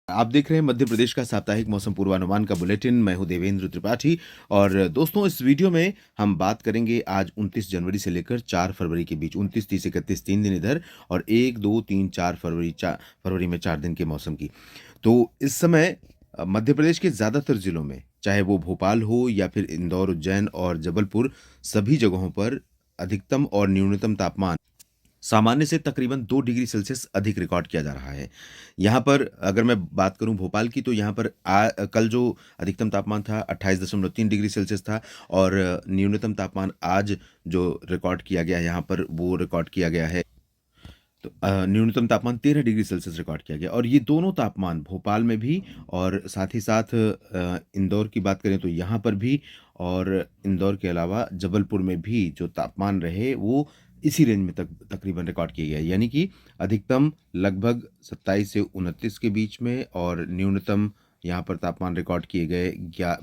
आप देख रहे हैं मध्य प्रदेश का साप्ताहिक मौसम पूर्वानुमान का बुलेटिन। मैं हूं देवेंद्र त्रिपाठी और दोस्तों इस वीडियो में हम बात करेंगे आज 29 जनवरी से लेकर 4 फरवरी के बीच 29, 30, 31 3 दिन इधर और 1, 2, 3, 4 फरवरी में 4 दिन के मौसम की। तो इस समय मध्य प्रदेश के ज़्यादातर ज़िलों में, चाहे वो भोपाल हो या फिर इंदौर, उज्जैन और जबलपुर, सभी जगहों पर अधिकतम और न्यूनतम तापमान सामान्य से तकरीबन 2 डिग्री सेल्सियस अधिक रिकॉर्ड किया जा रहा है। यहाँ पर अगर मैं बात करूँ भोपाल की, तो यहाँ पर कल जो अधिकतम तापमान था 28.3 डिग्री सेल्सियस था और न्यूनतम तापमान आज जो रिकॉर्ड किया गया है यहाँ पर वो रिकॉर्ड किया गया है। तो न्यूनतम तापमान 13 डिग्री सेल्सियस रिकॉर्ड किया गया और ये दोनों तापमान भोपाल में भी और साथ ही साथ इंदौर की बात करें तो यहाँ पर भी और इंदौर के अलावा जबलपुर में भी जो तापमान रहे वो इसी रेंज में तकरीबन रिकॉर्ड किया गया, यानी कि अधिकतम लगभग 27 से 29 के बीच में और न्यूनतम यहाँ पर तापमान रिकॉर्ड किए गए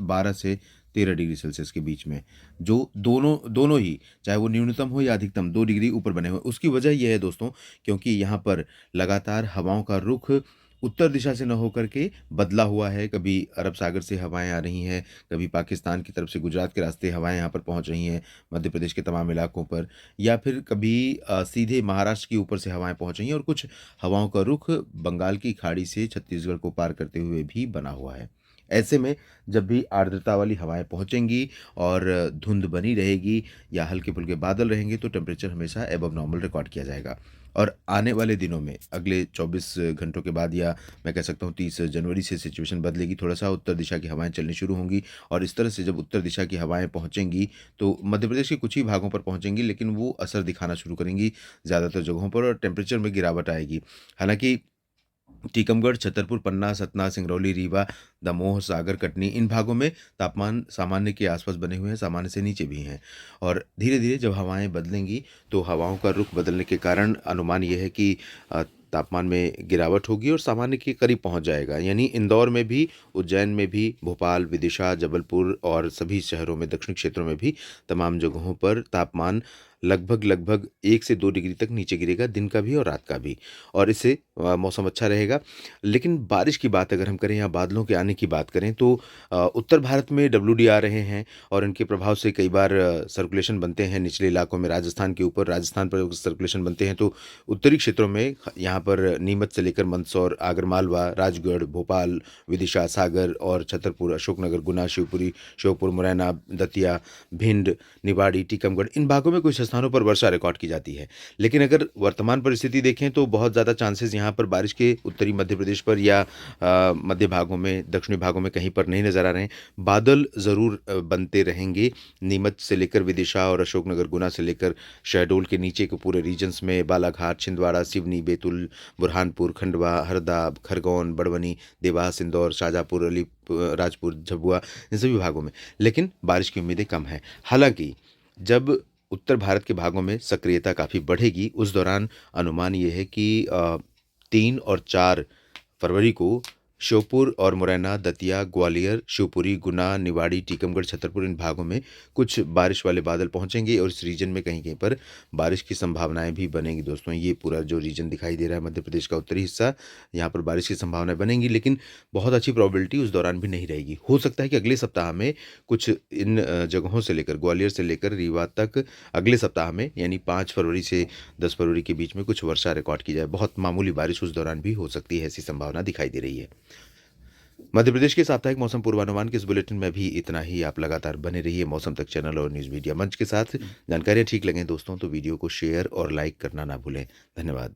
12 से 13 डिग्री सेल्सियस के बीच में, जो दोनों दोनों ही चाहे वो न्यूनतम हो या अधिकतम 2 डिग्री ऊपर बने हुए। उसकी वजह यह है दोस्तों, क्योंकि यहाँ पर लगातार हवाओं का रुख उत्तर दिशा से न होकर के बदला हुआ है। कभी अरब सागर से हवाएं आ रही हैं, कभी पाकिस्तान की तरफ से गुजरात के रास्ते हवाएं यहाँ पर पहुँच रही हैं मध्य प्रदेश के तमाम इलाकों पर, या फिर कभी सीधे महाराष्ट्र के ऊपर से हवाएं पहुँच रही हैं और कुछ हवाओं का रुख बंगाल की खाड़ी से छत्तीसगढ़ को पार करते हुए भी बना हुआ है। ऐसे में जब भी आर्द्रता वाली हवाएं पहुंचेंगी और धुंध बनी रहेगी या हल्के फुल्के बादल रहेंगे तो टेम्परेचर हमेशा एबव नॉर्मल रिकॉर्ड किया जाएगा। और आने वाले दिनों में अगले 24 घंटों के बाद या मैं कह सकता हूँ 30 जनवरी से सिचुएशन बदलेगी, थोड़ा सा उत्तर दिशा की हवाएं चलनी शुरू होंगी और इस तरह से जब उत्तर दिशा की हवाएं पहुंचेंगी तो मध्य प्रदेश के कुछ ही भागों पर पहुंचेंगी, लेकिन वो असर दिखाना शुरू करेंगी ज़्यादातर जगहों पर और टेम्परेचर में गिरावट आएगी। हालांकि टीकमगढ़, छतरपुर, पन्ना, सतना, सिंगरौली, रीवा, दमोह, सागर, कटनी इन भागों में तापमान सामान्य के आसपास बने हुए हैं, सामान्य से नीचे भी हैं। और धीरे-धीरे जब हवाएँ बदलेंगी तो हवाओं का रुख बदलने के कारण अनुमान ये है कि तापमान में गिरावट होगी और सामान्य के करीब पहुंच जाएगा। यानी इंदौर में भी, उज्जैन में भी, भोपाल, विदिशा, जबलपुर और सभी शहरों में, दक्षिणी क्षेत्रों में भी तमाम जगहों पर तापमान लगभग 1 से 2 डिग्री तक नीचे गिरेगा, दिन का भी और रात का भी। और इससे मौसम अच्छा रहेगा। लेकिन बारिश की बात अगर हम करें या बादलों के आने की बात करें तो उत्तर भारत में डब्ल्यूडी आ रहे हैं और इनके प्रभाव से कई बार सर्कुलेशन बनते हैं निचले इलाकों में, राजस्थान के ऊपर, राजस्थान पर सर्कुलेशन बनते हैं तो उत्तरी क्षेत्रों में यहाँ पर नीमच से लेकर मंदसौर, आगरमालवा, राजगढ़, भोपाल, विदिशा, सागर और छतरपुर, अशोकनगर, गुना, शिवपुरी, श्योपुर, मुरैना, दतिया, भिंड, निवाड़ी, टीकमगढ़ इन भागों में कुछ स्थानों पर वर्षा रिकॉर्ड की जाती है। लेकिन अगर वर्तमान परिस्थिति देखें तो बहुत ज़्यादा चांसेस यहाँ पर बारिश के उत्तरी मध्य प्रदेश पर या मध्य भागों में, दक्षिणी भागों में कहीं पर नहीं नज़र आ रहे हैं। बादल ज़रूर बनते रहेंगे नीमच से लेकर विदिशा और अशोकनगर, गुना से लेकर शहडोल के नीचे के पूरे रीजन्स में, बालाघाट, छिंदवाड़ा, सिवनी, बैतूल, बुरहानपुर, खंडवा, हरदा, खरगोन, बड़वानी, देवास, इंदौर, शाजापुर, राजपुर, झबुआ इन सभी भागों में। लेकिन बारिश की उम्मीदें कम हैं। हालांकि जब उत्तर भारत के भागों में सक्रियता काफ़ी बढ़ेगी उस दौरान अनुमान ये है कि 3 और 4 फरवरी को श्योपुर और मुरैना, दतिया, ग्वालियर, शिवपुरी, गुना, निवाड़ी, टीकमगढ़, छतरपुर इन भागों में कुछ बारिश वाले बादल पहुंचेंगे और इस रीजन में कहीं-कहीं पर बारिश की संभावनाएं भी बनेंगी दोस्तों। ये पूरा जो रीजन दिखाई दे रहा है मध्य प्रदेश का उत्तरी हिस्सा, यहाँ पर बारिश की संभावनाएं बनेंगी, लेकिन बहुत अच्छी प्रोबेबिलिटी उस दौरान भी नहीं रहेगी। हो सकता है कि अगले सप्ताह में कुछ इन जगहों से लेकर, ग्वालियर से लेकर रीवा तक अगले सप्ताह में यानी 5 फरवरी से 10 फरवरी के बीच में कुछ वर्षा रिकॉर्ड की जाए। बहुत मामूली बारिश उस दौरान भी हो सकती है, ऐसी संभावना दिखाई दे रही है। मध्य प्रदेश के साप्ताहिक मौसम पूर्वानुमान के इस बुलेटिन में भी इतना ही। आप लगातार बने रहिए मौसम तक चैनल और न्यूज़ मीडिया मंच के साथ। जानकारियाँ ठीक लगें दोस्तों तो वीडियो को शेयर और लाइक करना ना भूलें। धन्यवाद।